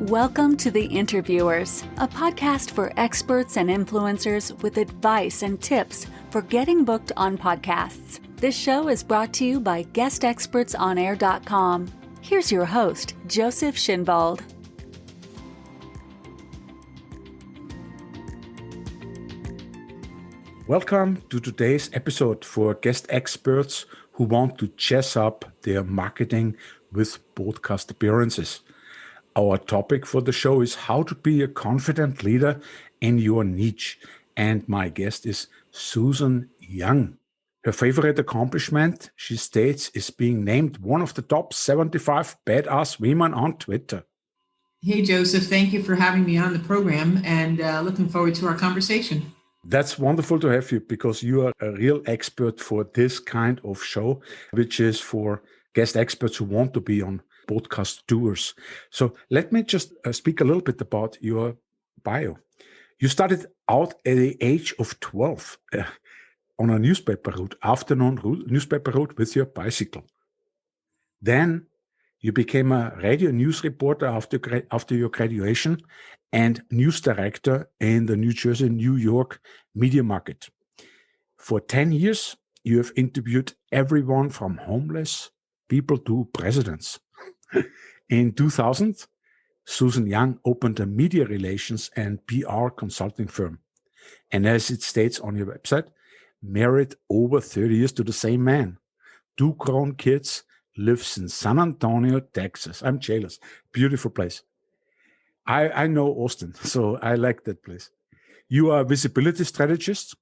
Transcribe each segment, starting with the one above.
Welcome to The Interviewers, a podcast for experts and influencers with advice and tips for getting booked on podcasts. This show is brought to you by guestexpertsonair.com. Here's your host, Joseph Schinwald. Welcome to today's episode for guest experts who want to jazz up their marketing with podcast appearances. Our topic for the show is how to be a confident leader in your niche. And my guest is Susan Young. Her favorite accomplishment, she states, is being named one of the top 75 badass women on Twitter. Hey, Joseph, thank you for having me on the program and looking forward to our conversation. That's wonderful to have you because you are a real expert for this kind of show, which is for guest experts who want to be on podcast tours. So let me just speak a little bit about your bio. You started out at the age of 12 on a newspaper route, newspaper route with your bicycle. Then you became a radio news reporter after your graduation and news director in the New Jersey, New York media market. For 10 years, you have interviewed everyone from homeless people to presidents. In 2000, Susan Young opened a media relations and PR consulting firm. And as it states on your website, married over 30 years to the same man. 2 grown kids, lives in San Antonio, Texas. I'm jealous. Beautiful place. I know Austin, so I like that place. You are a visibility strategist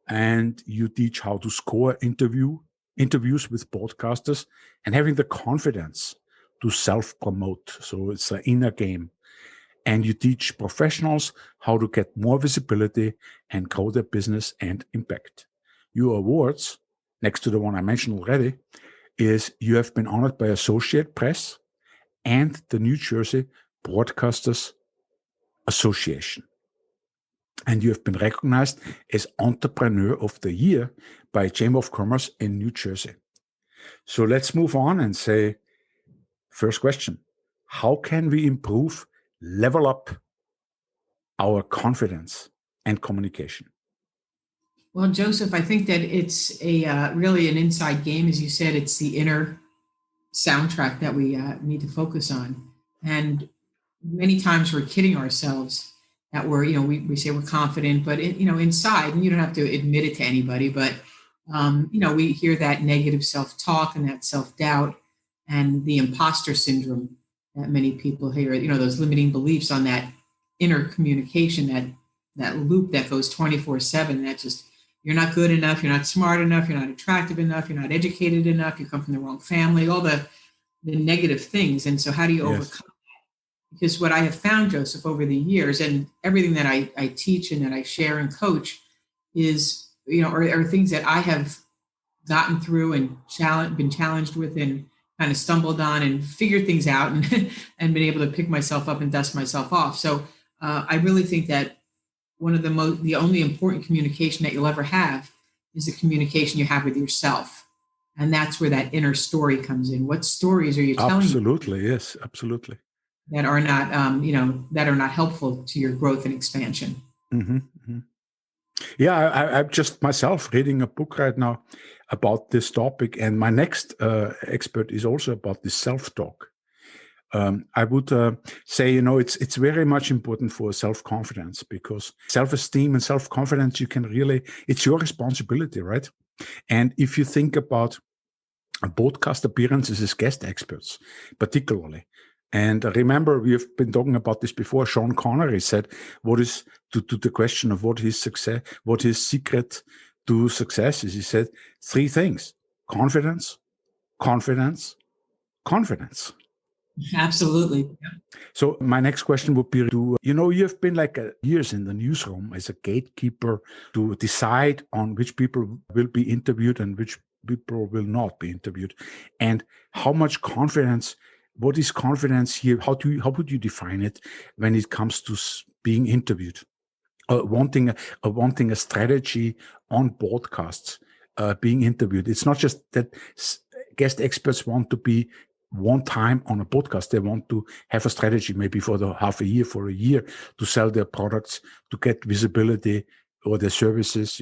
and you teach how to score interviews with podcasters and having the confidence to self-promote. So it's an inner game. And you teach professionals how to get more visibility and grow their business and impact. Your awards, next to the one I mentioned already, is you have been honored by Associated Press and the New Jersey Broadcasters Association. And you have been recognized as Entrepreneur of the Year by Chamber of Commerce in New Jersey. So let's move on and say, first question, how can we level up our confidence and communication? Well, Joseph, I think that it's really an inside game. As you said, it's the inner soundtrack that we need to focus on. And many times we're kidding ourselves that we say we're confident, but inside, and you don't have to admit it to anybody, but we hear that negative self-talk and that self-doubt and the imposter syndrome that many people hear, those limiting beliefs on that inner communication, that loop that goes 24/7, that just, you're not good enough, you're not smart enough, you're not attractive enough, you're not educated enough, you come from the wrong family, all the negative things. And so how do you overcome that? Because what I have found, Joseph, over the years, and everything that I teach and that I share and coach is, are things that I have gotten through and been challenged with and kind of stumbled on and figured things out and, and been able to pick myself up and dust myself off. So I really think that one of the only important communication that you'll ever have is the communication you have with yourself. And that's where that inner story comes in. What stories are you telling? Absolutely, yes, absolutely. That are not, that are not helpful to your growth and expansion. Mm-hmm, mm-hmm. Yeah, I'm just myself reading a book right now about this topic, and my next expert is also about this self-talk. I would say, it's very much important for self-confidence because self-esteem and self-confidence, it's your responsibility, right? And if you think about podcast appearances as guest experts, particularly, and remember, we have been talking about this before. Sean Connery said, "What is to the question of what his secret to success is?" He said 3 things: confidence, confidence, confidence. Absolutely. So my next question would be you have been years in the newsroom as a gatekeeper to decide on which people will be interviewed and which people will not be interviewed, and how much confidence. What is confidence here? How would you define it when it comes to being interviewed? Wanting a strategy on podcasts, being interviewed. It's not just that guest experts want to be one time on a podcast. They want to have a strategy, maybe for the half a year, for a year, to sell their products, to get visibility or their services,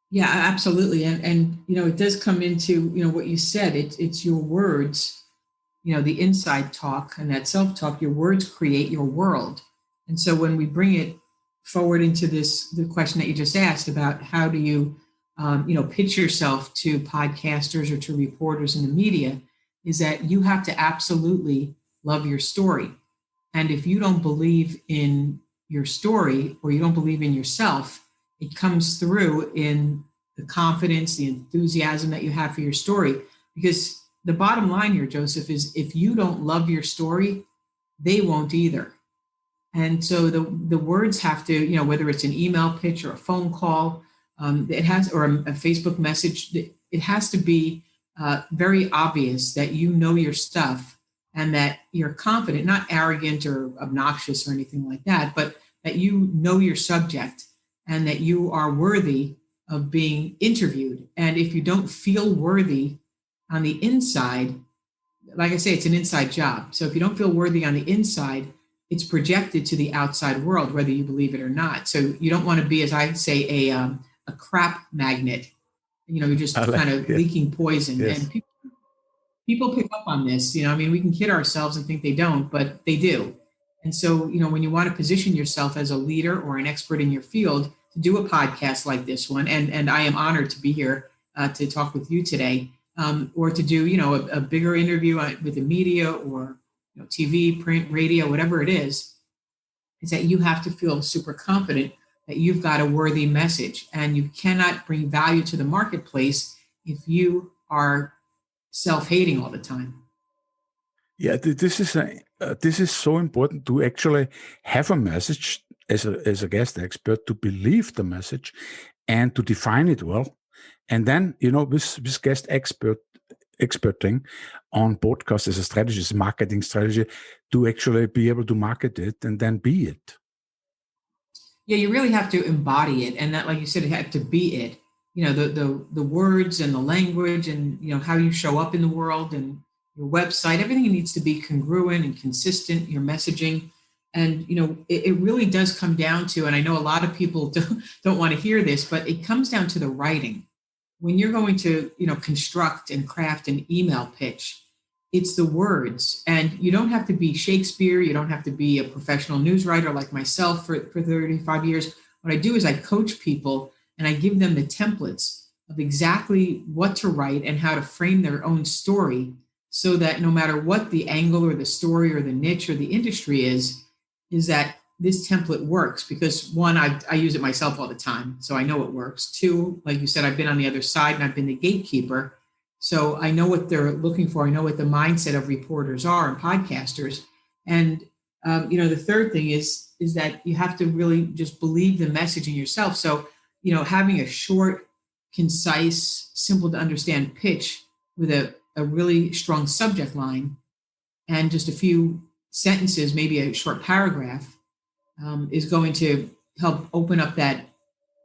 Yeah, absolutely. And it does come into, what you said. It's your words, the inside talk and that self-talk. Your words create your world. And so when we bring it forward into the question that you just asked about how do you, pitch yourself to podcasters or to reporters in the media, is that you have to absolutely love your story. And if you don't believe in your story or you don't believe in yourself, it comes through in the confidence, the enthusiasm that you have for your story. Because the bottom line here, Joseph, is if you don't love your story, they won't either. And so the words have to, whether it's an email pitch or a phone call, it has, or a Facebook message, it has to be very obvious that you know your stuff and that you're confident, not arrogant or obnoxious or anything like that, but that you know your subject and that you are worthy of being interviewed. And if you don't feel worthy on the inside, like I say, it's an inside job. So if you don't feel worthy on the inside, it's projected to the outside world, whether you believe it or not. So you don't want to be, as I say, a crap magnet. You're just kind of yeah. leaking poison. Yes. And people pick up on this. We can kid ourselves and think they don't, but they do. And so, when you want to position yourself as a leader or an expert in your field, to do a podcast like this one, and I am honored to be here to talk with you today, or to do, a bigger interview with the media or TV, print, radio, whatever it is that you have to feel super confident that you've got a worthy message, and you cannot bring value to the marketplace if you are self-hating all the time. Yeah, this is so important to actually have a message as a guest expert, to believe the message and to define it well. And then, with guest experting on podcast as a strategy, as a marketing strategy, to actually be able to market it and then be it. Yeah, you really have to embody it. And that, like you said, it had to be it. The words and the language and, how you show up in the world and your website, everything needs to be congruent and consistent, your messaging. And, it really does come down to, and I know a lot of people don't want to hear this, but it comes down to the writing. When you're going to, construct and craft an email pitch, it's the words. And you don't have to be Shakespeare. You don't have to be a professional news writer like myself for 35 years. What I do is I coach people and I give them the templates of exactly what to write and how to frame their own story, so that no matter what the angle or the story or the niche or the industry is that this template works. Because one, I use it myself all the time, so I know it works. Two, like you said, I've been on the other side and I've been the gatekeeper. So I know what they're looking for. I know what the mindset of reporters are and podcasters. And, the third thing is that you have to really just believe the message in yourself. So, having a short, concise, simple to understand pitch with a really strong subject line and just a few sentences, maybe a short paragraph, is going to help open up that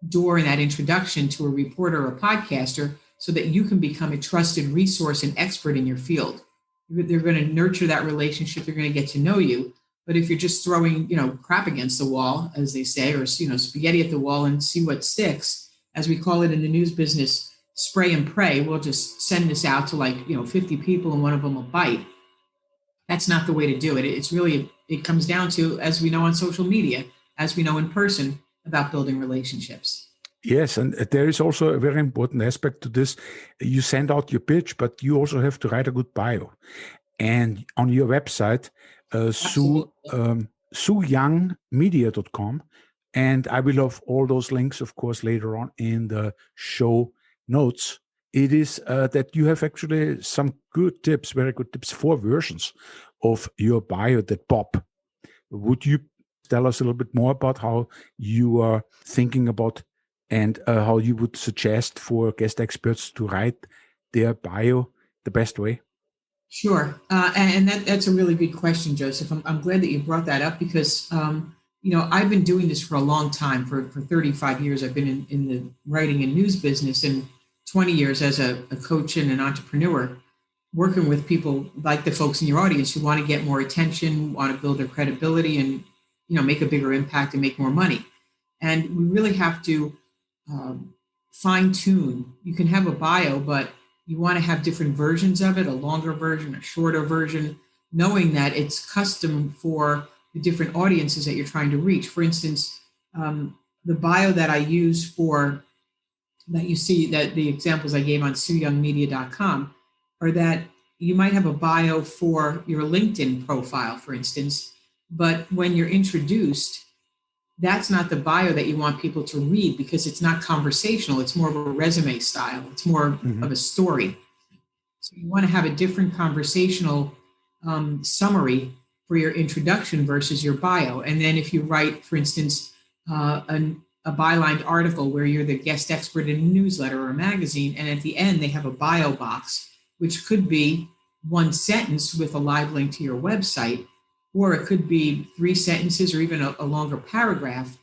door and that introduction to a reporter or a podcaster, so that you can become a trusted resource and expert in your field. They're going to nurture that relationship. They're going to get to know you. But if you're just throwing, crap against the wall, as they say, or, spaghetti at the wall and see what sticks, as we call it in the news business, spray and pray, we'll just send this out to 50 people and one of them will bite. That's not the way to do it. It's really, it comes down to, as we know on social media, as we know in person, about building relationships. Yes, and there is also a very important aspect to this. You send out your pitch, but you also have to write a good bio. And on your website, SueYoungMedia.com, and I will have all those links, of course, later on in the show notes. It is that you have actually some good tips, very good tips, 4 versions of your bio that pop. Would you tell us a little bit more about how you are thinking about and how you would suggest for guest experts to write their bio the best way? Sure. And that's a really good question, Joseph. I'm glad that you brought that up because, I've been doing this for a long time. For 35 years, I've been in the writing and news business, and 20 years as a coach and an entrepreneur. working with people like the folks in your audience who want to get more attention, want to build their credibility, and make a bigger impact and make more money. And we really have to fine tune. You can have a bio, but you want to have different versions of it, a longer version, a shorter version, knowing that it's custom for the different audiences that you're trying to reach. For instance, the bio that I use for that you see, that the examples I gave on sueyoungmedia.com, are that you might have a bio for your LinkedIn profile, for instance, but when you're introduced, that's not the bio that you want people to read because it's not conversational. It's more of a resume style. It's more Mhm. of a story. So you want to have a different conversational summary for your introduction versus your bio. And then if you write, for instance, a bylined article where you're the guest expert in a newsletter or a magazine, and at the end they have a bio box, which could be one sentence with a live link to your website, or it could be 3 sentences or even a longer paragraph.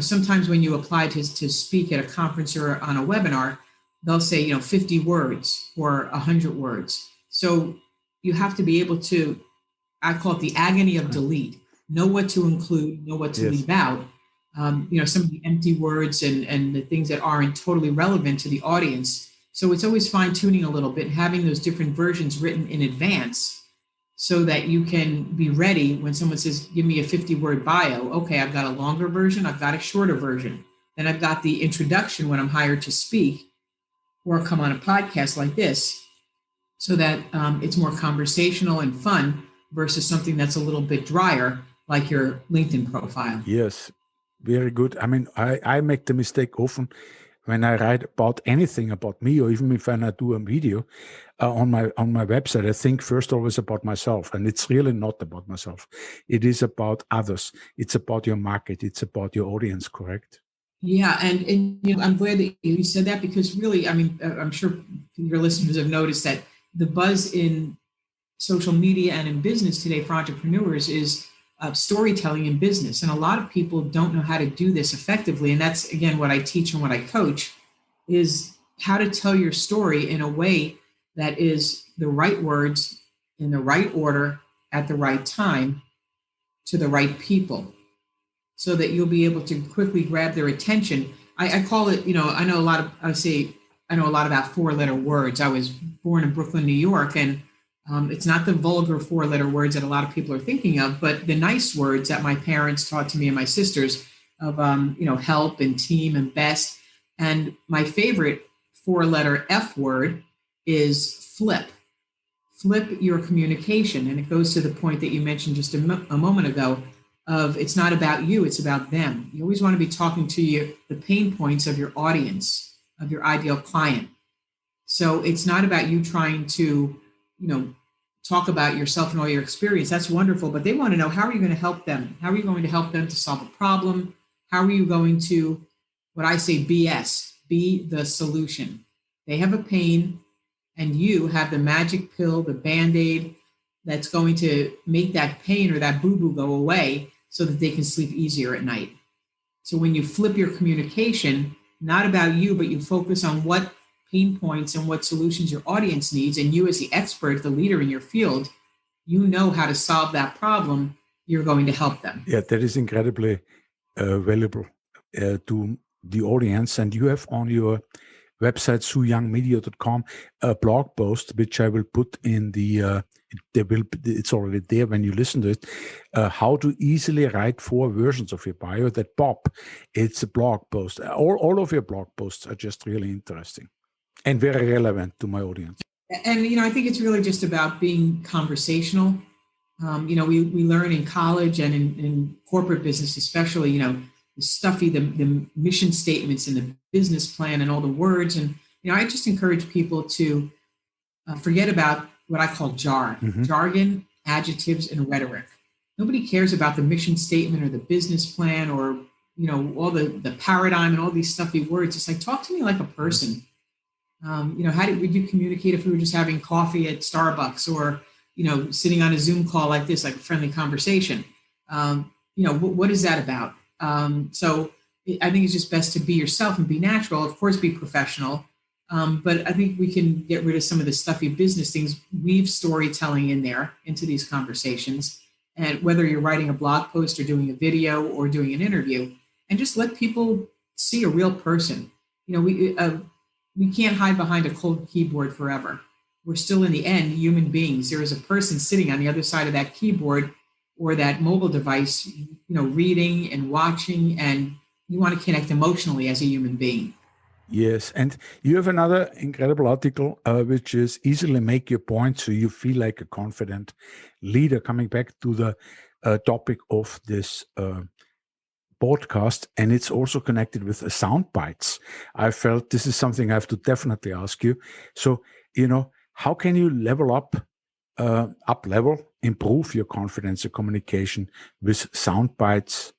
Sometimes when you apply to speak at a conference or on a webinar, they'll say 50 words or 100 words. So you have to be able to, I call it the agony of delete, know what to include, know what to Yes. leave out. Some of the empty words and the things that aren't totally relevant to the audience. So it's always fine tuning a little bit and having those different versions written in advance so that you can be ready when someone says, give me a 50-word bio. Okay, I've got a longer version, I've got a shorter version. Then I've got the introduction when I'm hired to speak or come on a podcast like this, so that it's more conversational and fun versus something that's a little bit drier, like your LinkedIn profile. Yes, very good. I mean, I make the mistake often when I write about anything about me, or even if I do a video on my website. I think first always about myself, and it's really not about myself. It is about others. It's about your market. It's about your audience. Correct? Yeah, and I'm glad that you said that because really, I mean, I'm sure your listeners have noticed that the buzz in social media and in business today for entrepreneurs is storytelling in business. And a lot of people don't know how to do this effectively. And that's, again, what I teach and what I coach is how to tell your story in a way that is the right words in the right order at the right time to the right people so that you'll be able to quickly grab their attention. I call it, I know a lot of, I know a lot about 4-letter words. I was born in Brooklyn, New York, and it's not the vulgar 4-letter words that a lot of people are thinking of, but the nice words that my parents taught to me and my sisters of, help and team and best. And my favorite 4-letter F word is flip. Flip your communication. And it goes to the point that you mentioned just a moment ago of it's not about you, it's about them. You always want to be talking to the pain points of your audience, of your ideal client. So it's not about you trying to, talk about yourself and all your experience. That's wonderful, but they want to know, how are you going to help them? How are you going to help them to solve a problem? How are you going to, what I say, BS, be the solution? They have a pain, and you have the magic pill, the Band-Aid that's going to make that pain or that boo-boo go away so that they can sleep easier at night. So when you flip your communication, not about you, but you focus on what pain points and what solutions your audience needs, and you as the expert, the leader in your field, you know how to solve that problem, you're going to help them. Yeah, that is incredibly valuable to the audience. And you have on your website, sueyoungmedia.com, a blog post, which I will put in the, it's already there when you listen to it, how to easily write 4 versions of your bio that pop. It's a blog post. All of your blog posts are just really interesting and very relevant to my audience. And, I think it's really just about being conversational. We learn in college and in corporate business, especially, the stuffy, the mission statements and the business plan and all the words. And, I just encourage people to forget about what I call jargon, adjectives, and rhetoric. Nobody cares about the mission statement or the business plan or, all the paradigm and all these stuffy words. It's like, talk to me like a person. Would you communicate if we were just having coffee at Starbucks or, sitting on a Zoom call like this, like a friendly conversation? What is that about? So I think it's just best to be yourself and be natural. Of course, be professional, But I think we can get rid of some of the stuffy business things, weave storytelling in there into these conversations. And whether you're writing a blog post or doing a video or doing an interview, and just let people see a real person. We can't hide behind a cold keyboard forever. We're still in the end human beings. There is a person sitting on the other side of that keyboard or that mobile device, reading and watching, and you want to connect emotionally as a human being. Yes, and you have another incredible article, which is easily make your point so you feel like a confident leader. Coming back to the topic of this podcast, and it's also connected with sound bites. I felt this is something I have to definitely ask you. So, how can you level up level, improve your confidence and communication with sound bites?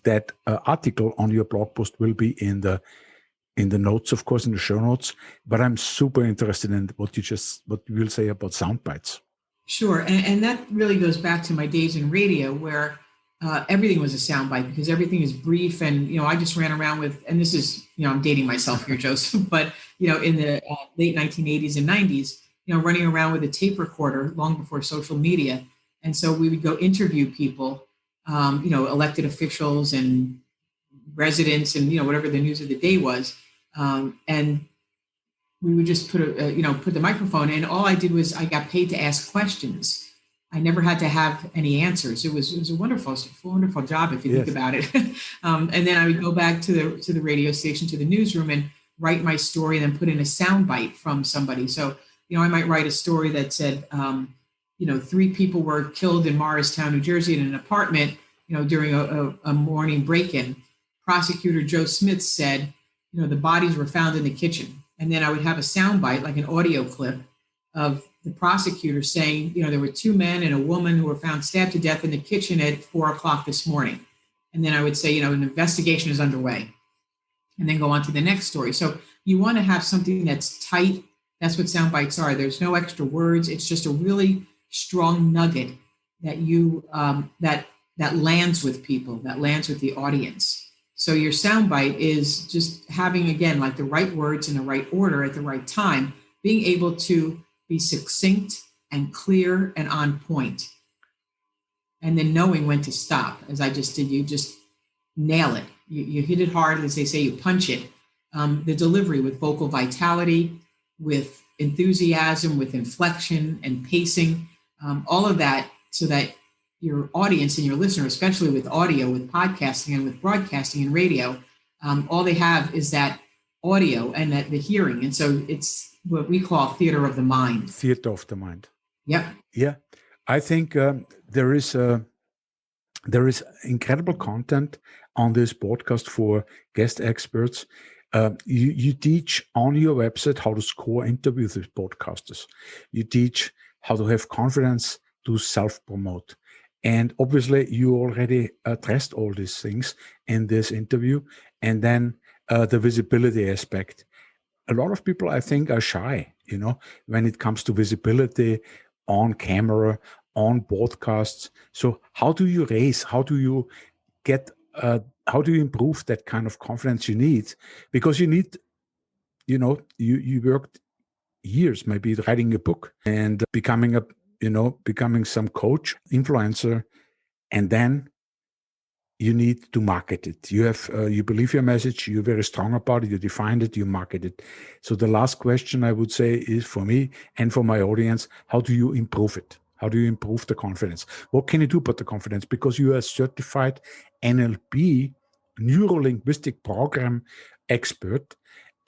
That article on your blog post will be in the notes, of course, in the show notes. But I'm super interested in what you will say about sound bites. Sure, and that really goes back to my days in radio, where everything was a soundbite because everything is brief, and I just ran around with, and this is I'm dating myself here, Joseph, but in the late 1980s and 90s, running around with a tape recorder long before social media, and so we would go interview people, elected officials and residents, and whatever the news of the day was, and we would just put the microphone in. All I did was I got paid to ask questions. I never had to have any answers. It was a wonderful job if you think about it. And then I would go back to the radio station, to the newsroom, and write my story, and then put in a soundbite from somebody. So I might write a story that said, 3 people were killed in Morristown, New Jersey, in an apartment, during a morning break-in. Prosecutor Joe Smith said, the bodies were found in the kitchen. And then I would have a soundbite, like an audio clip of the prosecutor saying, there were 2 men and a woman who were found stabbed to death in the kitchen at 4:00 this morning. And then I would say, an investigation is underway, and then go on to the next story. So you want to have something that's tight. That's what sound bites are. There's no extra words. It's just a really strong nugget that you that lands with people, that lands with the audience. So your soundbite is just having, again, like the right words in the right order at the right time, being able to be succinct and clear and on point. And then knowing when to stop, as I just did. You just nail it. You hit it hard, as they say, you punch it. The delivery with vocal vitality, with enthusiasm, with inflection and pacing, all of that, so that your audience and your listener, especially with audio, with podcasting and with broadcasting and radio, all they have is that audio and that the hearing. And so it's what we call theater of the mind. Theater of the mind. Yep. Yeah. I think there is incredible content on this podcast for guest experts. You teach on your website how to score interviews with podcasters. You teach how to have confidence to self-promote. And obviously, you already addressed all these things in this interview. And then the visibility aspect. A lot of people, I think, are shy, when it comes to visibility on camera, on podcasts. So how do you improve that kind of confidence you need? Because you need, you worked years, maybe writing a book and becoming some coach, influencer, and then you need to market it. You believe your message, you're very strong about it, you defined it, you market it. So the last question I would say is, for me and for my audience, how do you improve it? How do you improve the confidence? What can you do about the confidence? Because you are a certified NLP, neuro-linguistic program expert,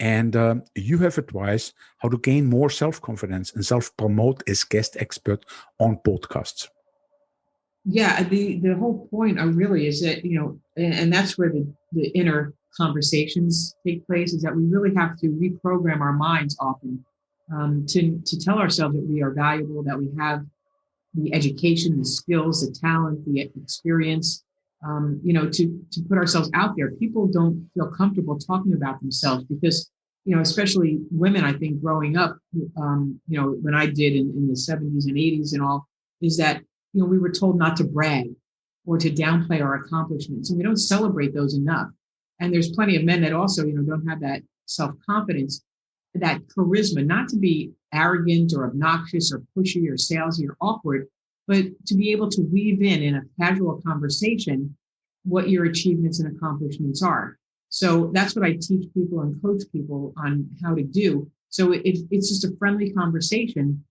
and you have advice how to gain more self-confidence and self-promote as guest expert on podcasts. Yeah, the whole point really is that, and that's where the inner conversations take place, is that we really have to reprogram our minds often to tell ourselves that we are valuable, that we have the education, the skills, the talent, the experience, to put ourselves out there. People don't feel comfortable talking about themselves because, especially women, I think growing up, when I did in the 70s and 80s and all, is that, we were told not to brag or to downplay our accomplishments, and we don't celebrate those enough. And there's plenty of men that also, don't have that self-confidence. that charisma, not to be arrogant or obnoxious or pushy or salesy or awkward, but to be able to weave in a casual conversation what your achievements and accomplishments are. So that's what I teach people and coach people on how to do. So it's just a friendly conversation,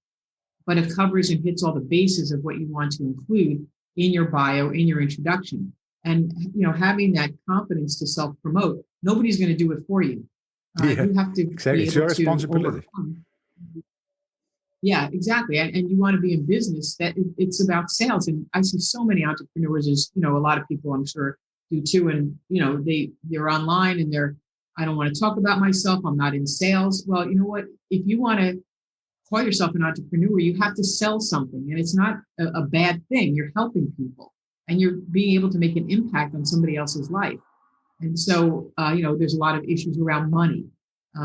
but it covers and hits all the bases of what you want to include in your bio, in your introduction. And, having that confidence to self-promote, nobody's going to do it for you. You have to exactly. be It's able your responsibility. to overcome. Yeah, exactly. And you want to be in business that it's about sales. And I see so many entrepreneurs, as a lot of people I'm sure do too. And, they're online and I don't want to talk about myself. I'm not in sales. Well, you know what? If you want to call yourself an entrepreneur, you have to sell something, and it's not a bad thing. You're helping people and you're being able to make an impact on somebody else's life. And so, there's a lot of issues around money,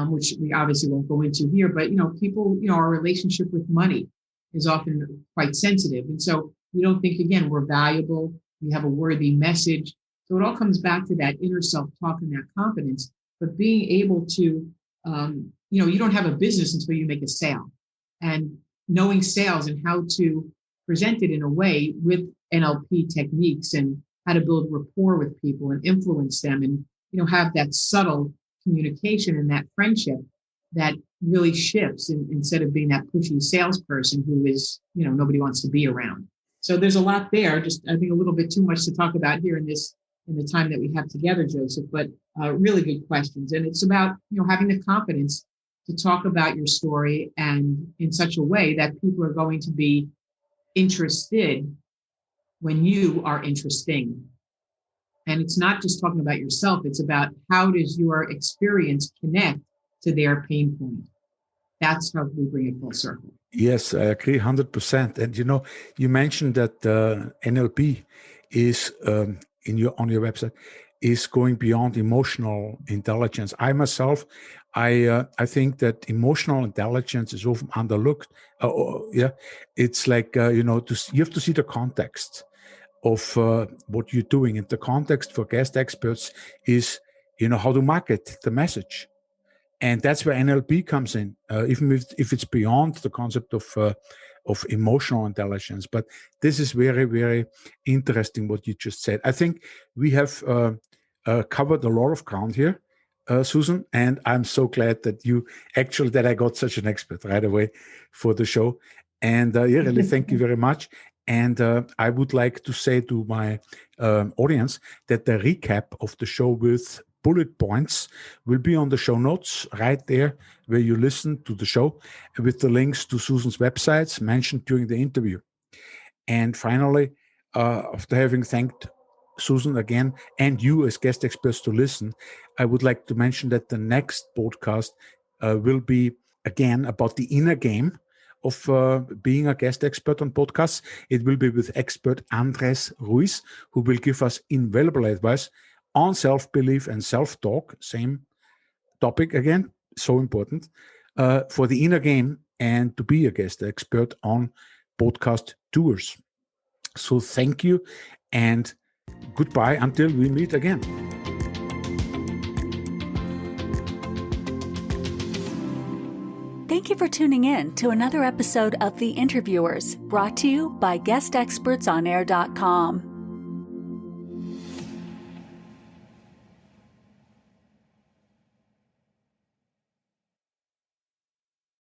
which we obviously won't go into here, but, people, our relationship with money is often quite sensitive. And so we don't think, again, we're valuable. We have a worthy message. So it all comes back to that inner self-talk and that confidence, but being able to, you don't have a business until you make a sale, and knowing sales and how to present it in a way with NLP techniques and how to build rapport with people and influence them and, have that subtle communication and that friendship that really shifts instead of being that pushy salesperson who is, nobody wants to be around. So there's a lot there, just I think a little bit too much to talk about here in the time that we have together, Joseph, but really good questions. And it's about, having the confidence to talk about your story and in such a way that people are going to be interested when you are interesting. And it's not just talking about yourself, it's about how does your experience connect to their pain point. That's how we bring it full circle. Yes, I agree 100%. And you mentioned that NLP is on your website is going beyond emotional intelligence. I myself, I think that emotional intelligence is often underlooked. It's like you have to see the context of what you're doing, and the context for guest experts is how to market the message. And that's where NLP comes in, even if it's beyond the concept of emotional intelligence. But this is very, very interesting what you just said. I think we have covered a lot of ground here, Susan, and I'm so glad that I got such an expert right away for the show. And really, thank you very much. And I would like to say to my audience that the recap of the show with bullet points will be on the show notes right there where you listen to the show, with the links to Susan's websites mentioned during the interview. And finally, after having thanked Susan again and you as guest experts to listen, I would like to mention that the next podcast will be again about the inner game of being a guest expert on podcasts. It will be with expert Andres Ruiz, who will give us invaluable advice on self-belief and self-talk. Same topic again, so important for the inner game and to be a guest expert on podcast tours. So thank you and goodbye until we meet again. Thank you for tuning in to another episode of The Interviewers, brought to you by GuestExpertsOnAir.com.